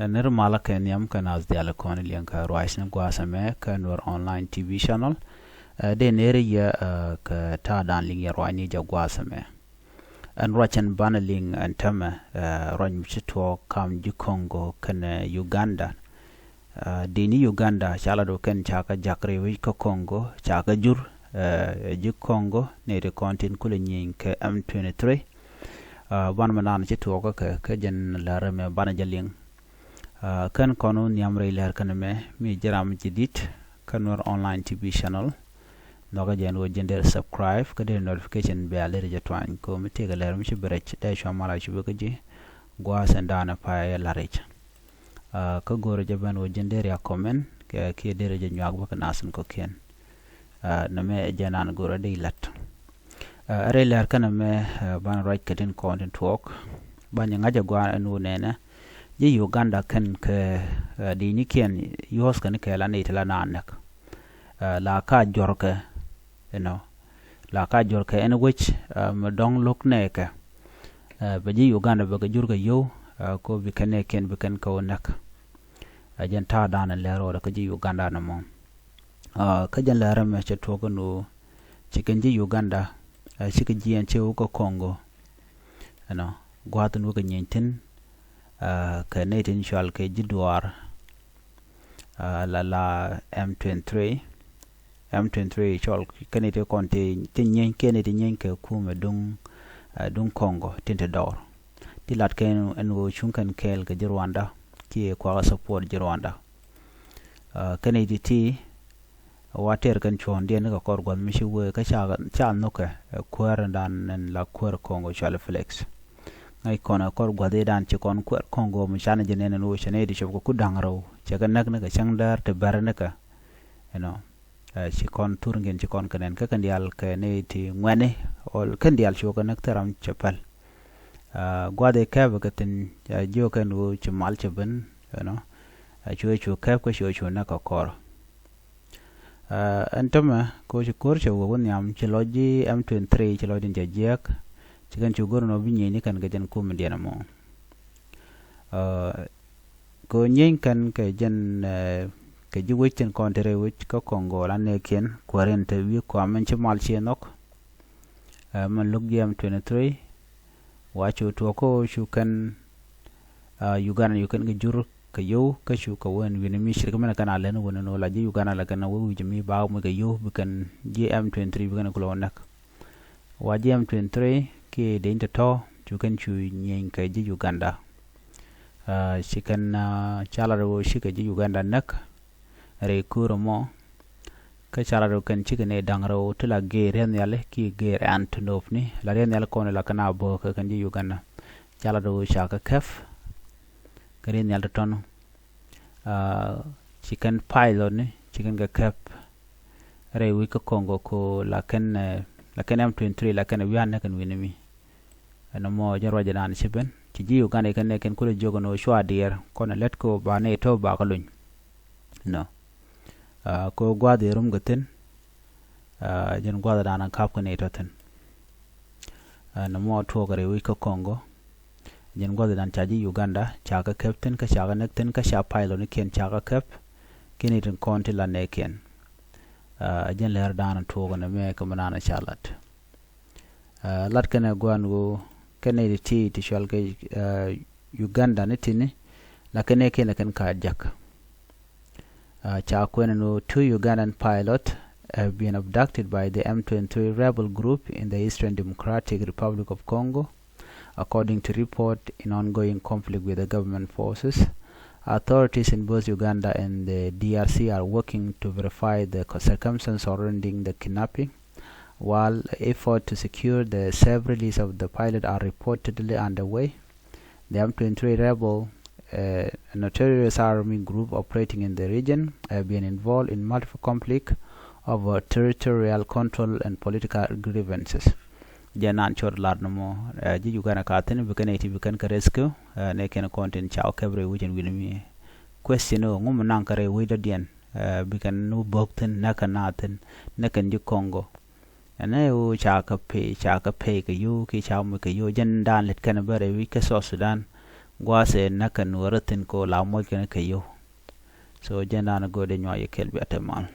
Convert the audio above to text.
Nirmala Kenyam kan as the Alacon Lianka Roisna Guasame kan were online TV channel. De neria ka dan ling ya roini Jaguasame. And Rachan Banaling and Tama Ron Chito kam Jukongo kan Uganda. Dini Uganda Chalado ken chaka jakre wika Congo chaka jur Jukongo ne de kontin kulinyin ke M23. Ban manan Chito ka jen larame banajaling. Kan kono niamre ler kan mi jaram jidit kan war online TV channel noga jen wo jender subscribe ka de notification be alere jatwan ko mi tega ler mi brech da shamala shube ka ji gwa sandana pa ya larech ka goro jaban wo jender ya comment ke ki dere je nyag ba nasun ko ken na me janan goro de lat are ler kan me ban right kadin content talk ban ngaja gwa anu nena ye Uganda kan ke dini ken yos kan ke la ne tala nanak la ka jorke la ka jorke en which madong lok ne ke be ji Uganda be jurga yo ko bi kan ken be kan ko nak ajan ta dan le ro ka ji Uganda na mo ka jan la ram che to ko no chicken ji Uganda chicken ji en che ko Congo gwatun wo ka nyintin ka netin shal ke jidwar la M23 shal kanete konte tinyen kenete nyen ke kuma dung Congo tinte dor tilat ken enwo chunkan kel ke Rwanda ki kwa support Rwanda kanete ti water kan chon den ka korgon mishi we ka cha no ka kwerandan la kwer Congo shal flex ay kona kor gwade dan ci kon ko Congo mu chana jenene no chane di shop ko dangaro ci ga nak ka changdar te barne ka ci kon tur ngeen ci kon kanen ka kan yal ka ne ti ngwane ol kan yal ci ko nak taram chapal gwade ka ba katen jo kan wo ci mal ci ben ci ka ko ci na ka kor antama ko ci kor ci wo won yam ci loji M23 ci lodin jek cikan chugor no binye ni kan gajan kum diana mo ko nyen kan ka jan ka ji wechen kontere wech ko Congo la ne ken kwarente wi ko amen ci mal ci nok man logiam 23 wacho to ko shu kan Uganda yu kan ga jur ka yo ka shu ka won wi mi shirka mena kana len won no la ji Uganda la kana wi jimi ba mu ga yo bi kan GM23 bi kan ko nak wa GM23 ki de to chukan chu nyen ka ji Uganda shikan chalaro shika ji Uganda nak re kuro mo ka chalaro kan chikane dangro tula ge ren yale ki ge antonov ni la ren yale kon la kana bo ka kan ji Uganda chalaro shaka kef karen yale ton chikan pilot ni chikan ga kef re wi ka Congo ko la kan M23 la kan wi an kan winimi mo jarwa jadan siben ci ji Uganda kan ken ko jogono shwa der kono let ko ba ne to ba ko luñ ko gwade rum gaten jen gwada dana kap ko ne to ten mo to gare wi ko Congo jen gwada dan caji Uganda chaga captain ka chaga nek ten ka sha pilot ni ken chaga kap kini ten konti la ne ken jen ler dana to go ne me ko manana chalat lat kana gwango kene ti shal ke Uganda ne tini la kene kan ka jak cha no 2 Ugandan pilot have been abducted by the M23 rebel group in the Eastern Democratic Republic of Congo according to report in ongoing conflict with the government forces. Authorities in both Uganda and the DRC are working to verify the circumstances surrounding the kidnapping, while efforts to secure the safe release of the pilot are reportedly underway. The M23 rebel, a notorious army group operating in the region, have been involved in multiple conflicts over territorial control and political grievances. Janan chor ladnamo ji Uganda katen bikaneti bikan ka rescue ne ken content chao kabre wujen winimi question ngum nan kare wida dien bikan no bokten nakanaten nakan ji Congo ane u chaka pe ka yu ki chao mu ka yu jen dan let kan bare wi ka so Sudan gwase naka nuwaratin ko la mo kene kayo so jenda na gode nyo ye kelbi atemal